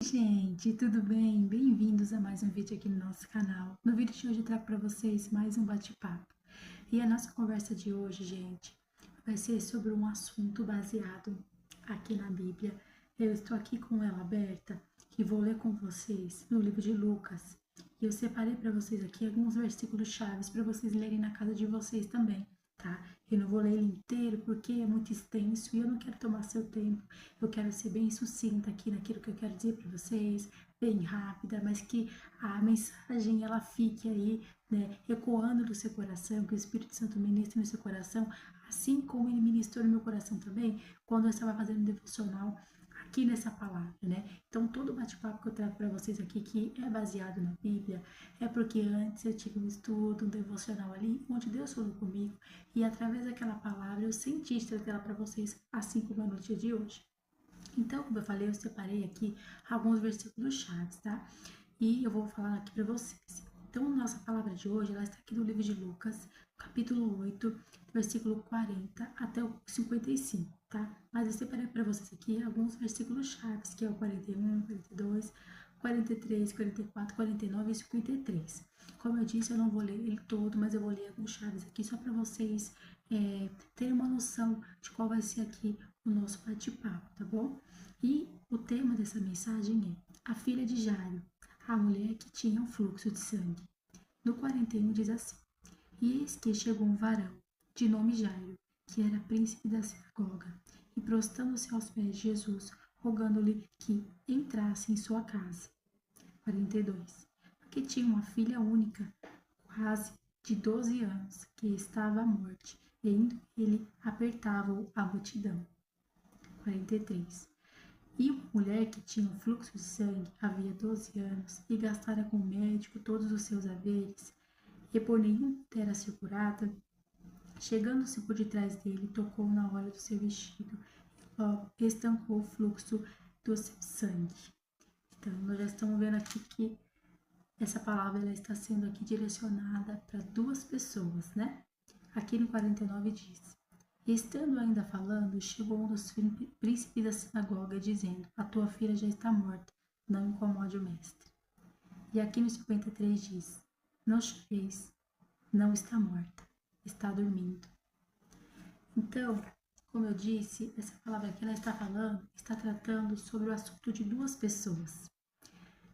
Gente, tudo bem? Bem-vindos a mais um vídeo aqui no nosso canal. No vídeo de hoje eu trago para vocês mais um bate-papo. E a nossa conversa de hoje, gente, vai ser sobre um assunto baseado aqui na Bíblia. Eu estou aqui com ela aberta e vou ler com vocês no livro de Lucas. E eu separei para vocês aqui alguns versículos chaves para vocês lerem na casa de vocês também, tá? Eu não vou ler ele inteiro porque é muito extenso e eu não quero tomar seu tempo. Eu quero ser bem sucinta aqui naquilo que eu quero dizer para vocês, bem rápida, mas que a mensagem ela fique aí, né, ecoando no seu coração, que o Espírito Santo ministre no seu coração, assim como ele ministrou no meu coração também, quando eu estava fazendo um devocional aqui nessa palavra, né? Então, todo o bate-papo que eu trago para vocês aqui, que é baseado na Bíblia, é porque antes eu tive um estudo, um devocional ali, onde Deus falou comigo, e através daquela palavra eu senti trazer ela para vocês, assim como é no dia de hoje. Então, como eu falei, eu separei aqui alguns versículos chaves, tá? E eu vou falar aqui para vocês. Então, nossa palavra de hoje, ela está aqui no livro de Lucas, capítulo 8, versículo 40 até o 55, tá? Mas eu separei para vocês aqui alguns versículos chaves, que é o 41, 42, 43, 44, 49 e 53. Como eu disse, eu não vou ler ele todo, mas eu vou ler alguns chaves aqui só para vocês terem uma noção de qual vai ser aqui o nosso bate-papo, tá bom? E o tema dessa mensagem é a filha de Jairo, a mulher que tinha um fluxo de sangue. No 41 diz assim: E eis que chegou um varão, de nome Jairo, que era príncipe da sinagoga, e prostrando-se aos pés de Jesus, rogando-lhe que entrasse em sua casa. 42. Porque tinha uma filha única, quase de 12 anos, que estava à morte, e indo ele apertava-o a multidão. 43. E uma mulher que tinha um fluxo de sangue havia 12 anos e gastara com o médico todos os seus haveres, e por nenhum pudera ser curada, chegando-se por detrás dele, tocou na hora do seu vestido e logo estancou o fluxo do seu sangue. Então, nós já estamos vendo aqui que essa palavra ela está sendo aqui direcionada para duas pessoas, né? Aqui no 49 diz: E estando ainda falando, chegou um dos príncipes da sinagoga, dizendo: A tua filha já está morta, não incomode o mestre. E aqui no 53 diz: Não choreis, não está morta, está dormindo. Então, como eu disse, essa palavra que ela está falando, está tratando sobre o assunto de duas pessoas.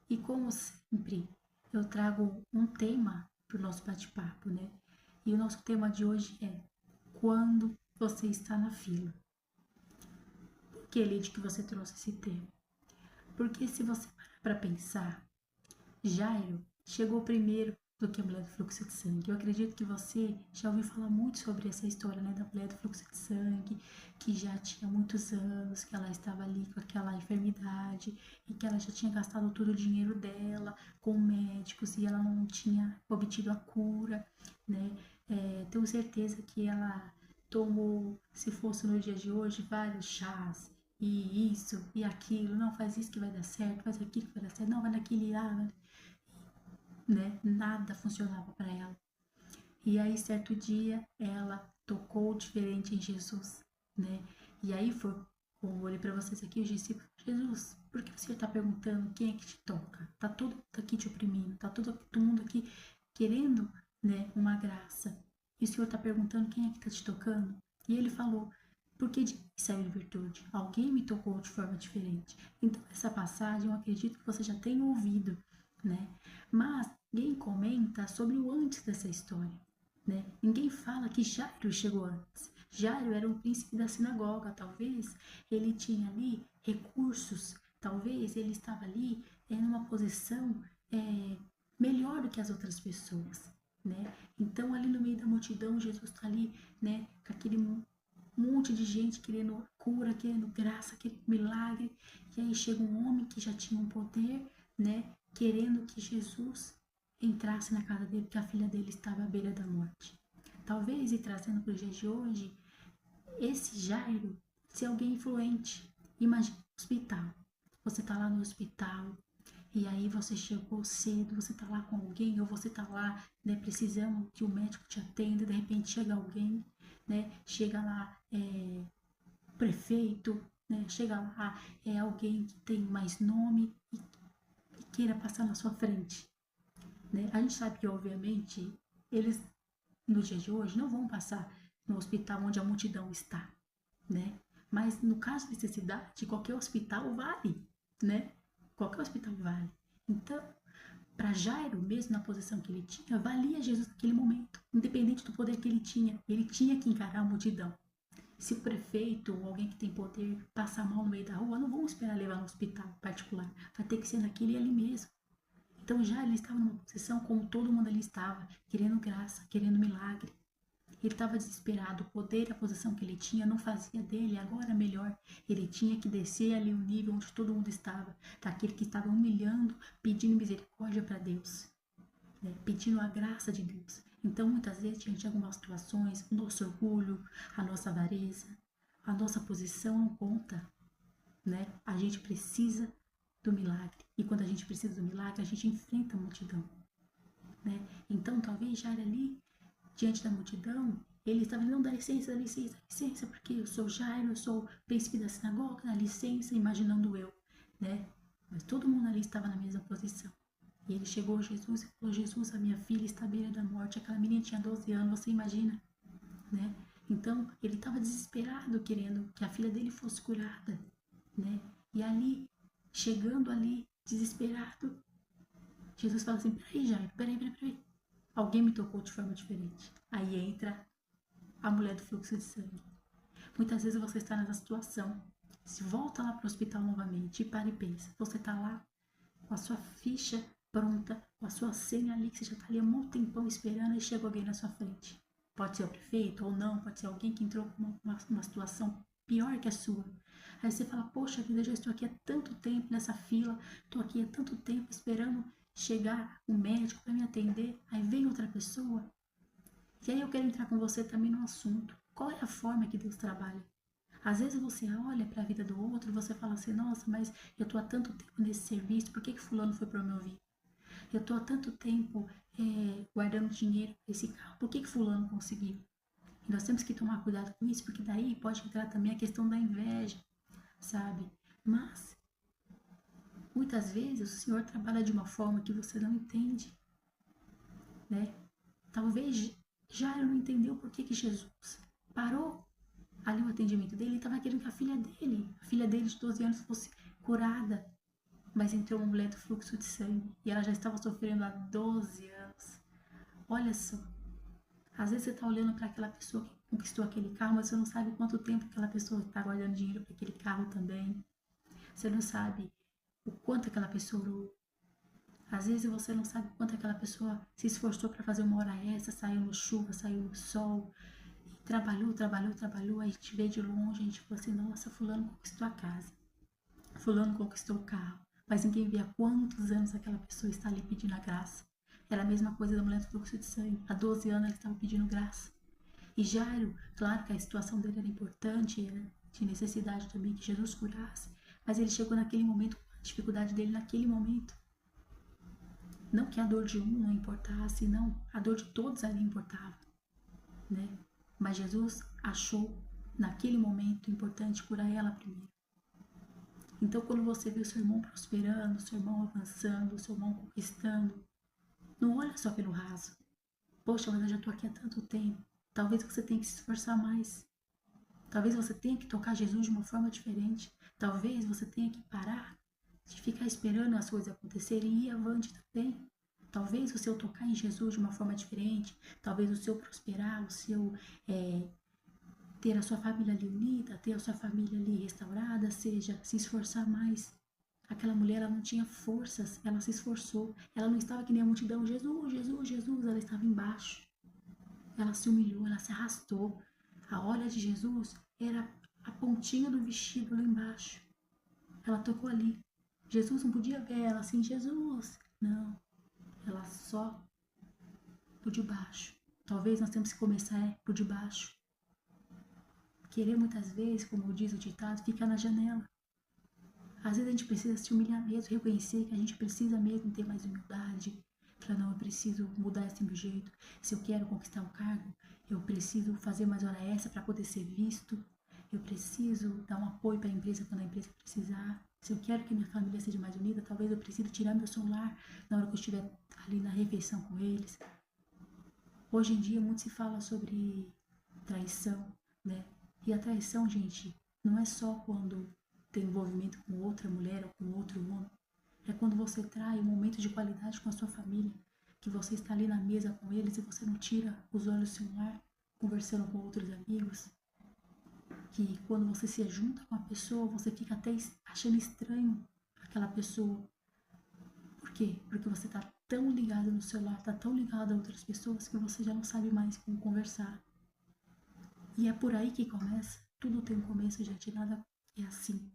E como sempre, eu trago um tema para o nosso bate-papo, né? E o nosso tema de hoje é: quando você está na fila. Por que, Lid, que você trouxe esse tema? Porque se você parar para pensar, Jairo chegou primeiro do que a mulher do fluxo de sangue. Eu acredito que você já ouviu falar muito sobre essa história, né, da mulher do fluxo de sangue, que já tinha muitos anos, que ela estava ali com aquela enfermidade e que ela já tinha gastado todo o dinheiro dela com médicos e ela não tinha obtido a cura, né? Tenho certeza que ela tomou, se fosse no dia de hoje, vários chás, e isso, e aquilo, não, faz isso que vai dar certo, faz aquilo que vai dar certo, não, vai naquele lá, né? Nada funcionava para ela. E aí, certo dia, ela tocou diferente em Jesus, né? E aí foi, como eu olhei para vocês aqui, eu disse: Jesus, por que você está perguntando quem é que te toca? Tá todo mundo aqui te oprimindo, tá todo mundo aqui querendo, né, uma graça. E o Senhor está perguntando quem é que está te tocando? E ele falou: porque de mim saiu virtude. Alguém me tocou de forma diferente. Então, essa passagem eu acredito que você já tenha ouvido, né? Mas ninguém comenta sobre o antes dessa história, né? Ninguém fala que Jairo chegou antes. Jairo era um príncipe da sinagoga, talvez ele tinha ali recursos, talvez ele estava ali numa posição melhor do que as outras pessoas, né? Então ali no meio da multidão Jesus está ali, né, com aquele monte de gente querendo cura, querendo graça, querendo milagre, e aí chega um homem que já tinha um poder, né, querendo que Jesus entrasse na casa dele, porque a filha dele estava à beira da morte. Talvez, e trazendo para os dias de hoje, esse Jairo ser alguém influente. Imagina no hospital. Você está lá no hospital e aí você chegou cedo, você está lá com alguém ou você está lá, né, precisando que o médico te atenda, de repente chega alguém, né, chega lá prefeito, né? Chega lá, é alguém que tem mais nome e queira passar na sua frente, né? A gente sabe que, obviamente, eles, no dia de hoje, não vão passar no hospital onde a multidão está, né? Mas no caso de necessidade, qualquer hospital vale, né? Qualquer hospital vale. Então, para Jairo, mesmo na posição que ele tinha, valia Jesus naquele momento, independente do poder que ele tinha que encarar a multidão. Se o prefeito ou alguém que tem poder passar mal no meio da rua, não vamos esperar levar no hospital particular, vai ter que ser naquele ali mesmo. Então já ele estava numa posição como todo mundo ali estava, querendo graça, querendo milagre. Ele estava desesperado, o poder e a posição que ele tinha não fazia dele agora melhor. Ele tinha que descer ali o nível onde todo mundo estava, daquele que estava humilhando, pedindo misericórdia para Deus, né? Pedindo a graça de Deus. Então, muitas vezes, diante de algumas situações, o nosso orgulho, a nossa avareza, a nossa posição não conta, né? A gente precisa do milagre. E quando a gente precisa do milagre, a gente enfrenta a multidão, né? Então, talvez já era ali, diante da multidão, ele estava não, dá licença, dá licença, dá licença, porque eu sou Jairo, eu sou o príncipe da sinagoga, dá licença, imaginando eu, né? Mas todo mundo ali estava na mesma posição. E ele chegou a Jesus e falou: Jesus, a minha filha está à beira da morte. Aquela menina tinha 12 anos, você imagina, né? Então, ele estava desesperado, querendo que a filha dele fosse curada, né? E ali, chegando ali, desesperado, Jesus fala assim: peraí, Jairo, peraí. Alguém me tocou de forma diferente. Aí entra a mulher do fluxo de sangue. Muitas vezes você está nessa situação. Se volta lá para o hospital novamente e para e pensa. Você está lá com a sua ficha pronta, com a sua senha ali, que você já está ali há muito tempão esperando e chega alguém na sua frente. Pode ser o prefeito ou não, pode ser alguém que entrou com uma situação pior que a sua. Aí você fala: poxa vida, eu já estou aqui há tanto tempo nessa fila, estou aqui há tanto tempo esperando chegar um médico para me atender. Aí vem outra pessoa. E aí eu quero entrar com você também no assunto. Qual é a forma que Deus trabalha? Às vezes você olha para a vida do outro e você fala assim: nossa, mas eu estou há tanto tempo nesse serviço, por que fulano foi para me ouvir? Eu estou há tanto tempo guardando dinheiro para esse carro, por que fulano conseguiu? E nós temos que tomar cuidado com isso, porque daí pode entrar também a questão da inveja, sabe? Mas, muitas vezes, o Senhor trabalha de uma forma que você não entende, né? Talvez Jairo não entendeu por que Jesus parou ali o atendimento dele. Ele estava querendo que a filha dele de 12 anos, fosse curada. Mas entrou uma mulher do fluxo de sangue e ela já estava sofrendo há 12 anos. Olha só, às vezes você está olhando para aquela pessoa que conquistou aquele carro, mas você não sabe quanto tempo aquela pessoa está guardando dinheiro para aquele carro também. Você não sabe o quanto aquela pessoa orou. Às vezes você não sabe quanto aquela pessoa se esforçou para fazer uma hora extra, saiu no chuva, saiu no sol, e trabalhou. Aí a gente vê de longe, a gente fala assim: nossa, fulano conquistou a casa, fulano conquistou o carro. Mas ninguém vê há quantos anos aquela pessoa está ali pedindo a graça. Era a mesma coisa da mulher do fluxo de sangue. Há 12 anos ela estava pedindo graça. E Jairo, claro que a situação dele era importante, era de necessidade também que Jesus curasse. Mas ele chegou naquele momento, a dificuldade dele naquele momento. Não que a dor de um não importasse, não. A dor de todos ali importava, né? Mas Jesus achou naquele momento importante curar ela primeiro. Então, quando você vê o seu irmão prosperando, o seu irmão avançando, o seu irmão conquistando, não olha só pelo raso. Poxa, mas eu já estou aqui há tanto tempo. Talvez você tenha que se esforçar mais. Talvez você tenha que tocar Jesus de uma forma diferente. Talvez você tenha que parar de ficar esperando as coisas acontecerem e ir avante também. Talvez o seu tocar em Jesus de uma forma diferente, talvez o seu prosperar, o seu ter a sua família ali unida, ter a sua família ali restaurada, seja se esforçar mais. Aquela mulher, ela não tinha forças, ela se esforçou. Ela não estava que nem a multidão: Jesus, ela estava embaixo. Ela se humilhou, ela se arrastou. A olha de Jesus era a pontinha do vestido lá embaixo. Ela tocou ali. Jesus não podia ver ela assim: Jesus. Não, ela só por debaixo. Talvez nós temos que começar por debaixo. Querer muitas vezes, como diz o ditado, ficar na janela. Às vezes a gente precisa se humilhar mesmo, reconhecer que a gente precisa mesmo ter mais humildade. Falar: não, eu preciso mudar esse meu jeito. Se eu quero conquistar um cargo, eu preciso fazer mais hora extra para poder ser visto. eu preciso dar um apoio para a empresa quando a empresa precisar. Se eu quero que minha família seja mais unida, talvez eu precise tirar meu celular na hora que eu estiver ali na refeição com eles. Hoje em dia muito se fala sobre traição, né? E a traição, gente, não é só quando tem envolvimento com outra mulher ou com outro homem. É quando você trai um momento de qualidade com a sua família, que você está ali na mesa com eles e você não tira os olhos do celular, conversando com outros amigos. Que quando você se junta com a pessoa, você fica até achando estranho aquela pessoa. Por quê? Porque você está tão ligado no celular, está tão ligado a outras pessoas que você já não sabe mais como conversar. E é por aí que começa. Tudo tem um começo, gente. Nada é assim.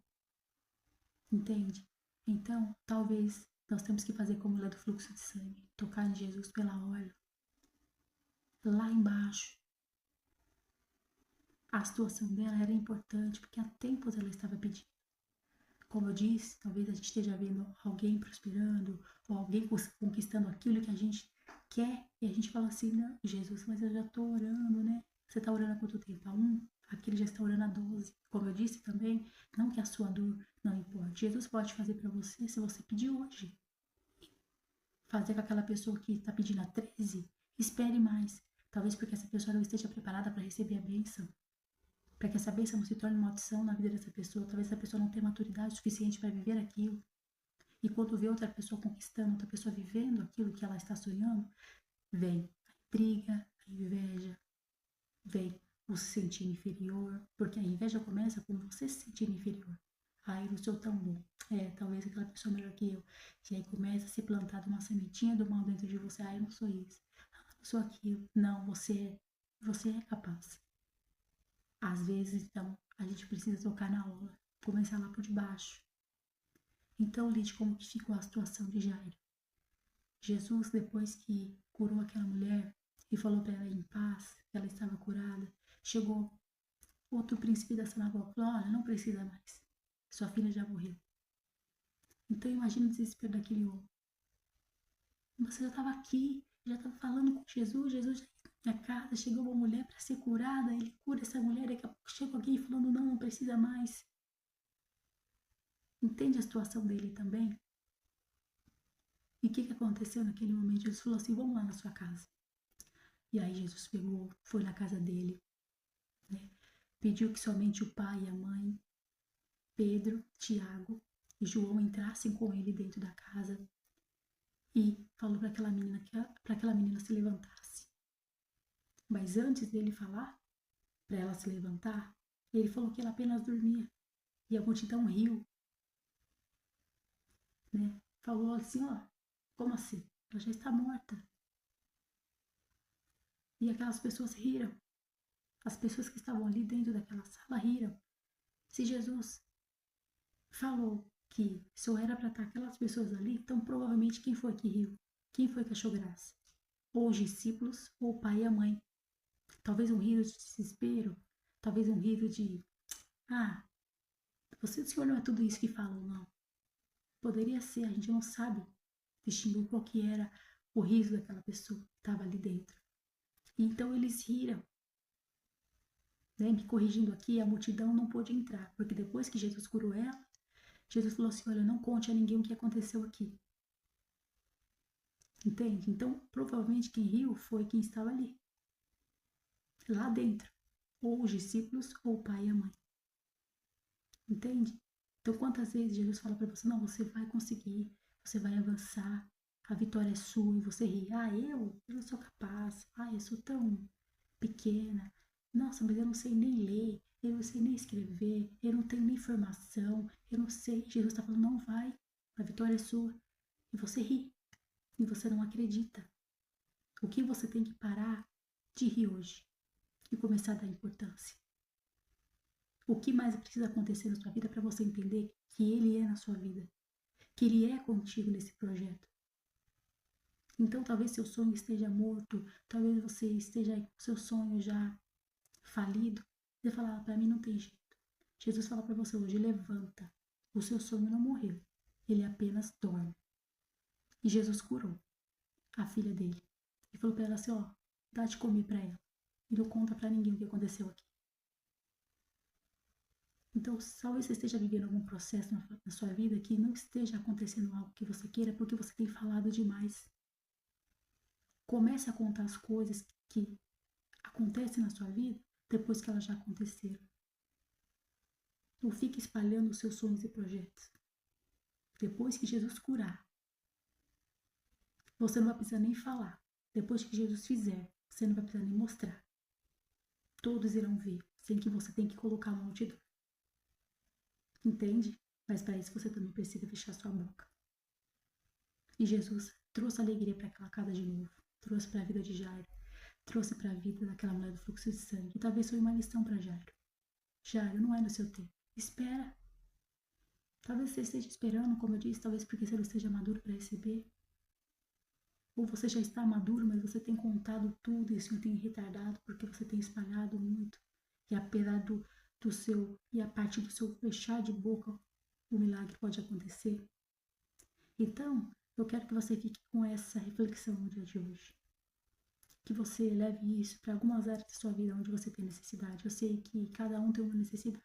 Entende? Então, talvez nós temos que fazer como mulher do fluxo de sangue. Tocar em Jesus pela óleo. Lá embaixo. A situação dela era importante porque há tempos ela estava pedindo. Como eu disse, talvez a gente esteja vendo alguém prosperando ou alguém conquistando aquilo que a gente quer e a gente fala assim, não, Jesus, mas eu já estou orando, né? Você está orando há quanto tempo? Há aquele já está orando há 12. Como eu disse também, não que a sua dor não importe. Jesus pode fazer para você se você pedir hoje. Fazer com aquela pessoa que está pedindo há 13, espere mais. Talvez porque essa pessoa não esteja preparada para receber a bênção. Para que essa bênção não se torne uma maldição na vida dessa pessoa. Talvez essa pessoa não tenha maturidade suficiente para viver aquilo. E quando vê outra pessoa conquistando, outra pessoa vivendo aquilo que ela está sonhando, vem a intriga, a inveja, vem o se sentir inferior, porque a inveja começa com você se sentir inferior. Ai, eu não sou tão bom. Talvez aquela pessoa melhor que eu. E aí começa a ser plantada uma sementinha do mal dentro de você. Ai, eu não sou isso. Eu não sou aquilo. Não, você é capaz. Às vezes, então, a gente precisa tocar na aula, começar lá por debaixo. Então, Lide, como que ficou a situação de Jairo? Jesus, depois que curou aquela mulher e falou para ela ir em paz, que ela estava curada, chegou outro príncipe da sinagoga e falou, olha, não precisa mais, sua filha já morreu. Então, imagina o desespero daquele homem. Você já estava aqui, já estava falando com Jesus, Jesus já na casa, chegou uma mulher para ser curada, ele cura essa mulher, daqui a pouco chega alguém falando, não, não precisa mais. Entende a situação dele também? E o que aconteceu naquele momento? Jesus falou assim, vamos lá na sua casa. E aí Jesus pegou, foi na casa dele, né? Pediu que somente o pai e a mãe, Pedro, Tiago e João entrassem com ele dentro da casa e falou para aquela menina se levantasse. Mas antes dele falar para ela se levantar, ele falou que ela apenas dormia. E a multidão riu, né? Falou assim, ó, como assim? Ela já está morta. E aquelas pessoas riram. As pessoas que estavam ali dentro daquela sala riram. Se Jesus falou que só era para estar aquelas pessoas ali, então provavelmente quem foi que riu? Quem foi que achou graça? Ou os discípulos, ou o pai e a mãe. Talvez um riso de desespero, talvez um riso de ah, o senhor não é tudo isso que falam, não. Poderia ser, a gente não sabe distinguir qual que era o riso daquela pessoa que estava ali dentro. E então eles riram. Né? Me corrigindo aqui, a multidão não pôde entrar, porque depois que Jesus curou ela, Jesus falou assim, olha, não conte a ninguém o que aconteceu aqui. Entende? Então, provavelmente quem riu foi quem estava ali, lá dentro. Ou os discípulos, ou o pai e a mãe. Entende? Então, quantas vezes Jesus fala para você, não, você vai conseguir, você vai avançar, a vitória é sua, e você ri, eu não sou capaz, eu sou tão pequena, nossa, mas eu não sei nem ler, eu não sei nem escrever, eu não tenho nem formação, eu não sei. Jesus está falando, não vai, a vitória é sua. E você ri, e você não acredita. O que você tem que parar de rir hoje e começar a dar importância? O que mais precisa acontecer na sua vida para você entender que Ele é na sua vida, que Ele é contigo nesse projeto? Então, talvez seu sonho esteja morto, talvez você esteja com seu sonho já falido. Você fala, para mim não tem jeito. Jesus fala para você hoje, levanta. O seu sonho não morreu, ele apenas dorme. E Jesus curou a filha dele. E falou para ela assim, ó, dá de comer para ela. E não conta para ninguém o que aconteceu aqui. Então, talvez você esteja vivendo algum processo na sua vida que não esteja acontecendo algo que você queira porque você tem falado demais. Comece a contar as coisas que acontecem na sua vida depois que elas já aconteceram. Não fique espalhando os seus sonhos e projetos. Depois que Jesus curar, você não vai precisar nem falar. Depois que Jesus fizer, você não vai precisar nem mostrar. Todos irão ver, sem que você tenha que colocar uma multidão. Entende? Mas para isso você também precisa fechar sua boca. E Jesus trouxe alegria para aquela casa de novo. Trouxe para a vida de Jairo. Trouxe para a vida daquela mulher do fluxo de sangue. E talvez foi uma lição para Jairo. Jairo, não é no seu tempo. Espera. Talvez você esteja esperando, como eu disse, talvez porque você não esteja maduro para receber. Ou você já está maduro, mas você tem contado tudo e o Senhor tem retardado porque você tem espalhado muito. E apesar do seu, e a partir do seu fechar de boca, o milagre pode acontecer. Então, eu quero que você fique com essa reflexão no dia de hoje. Que você leve isso para algumas áreas da sua vida onde você tem necessidade. Eu sei que cada um tem uma necessidade.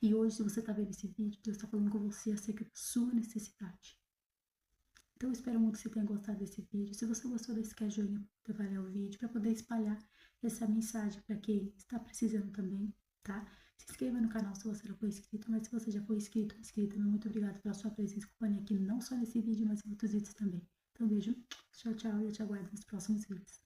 E hoje, se você está vendo esse vídeo, Deus está falando com você acerca da sua necessidade. Então, eu espero muito que você tenha gostado desse vídeo. Se você gostou desse, quer joinha para avaliar o vídeo, para poder espalhar essa mensagem para quem está precisando também, tá? Se inscreva no canal se você não for inscrito, mas se você já for inscrito, inscrita, muito obrigada pela sua presença e companhia aqui, não só nesse vídeo, mas em outros vídeos também. Então, beijo, tchau, tchau, e eu te aguardo nos próximos vídeos.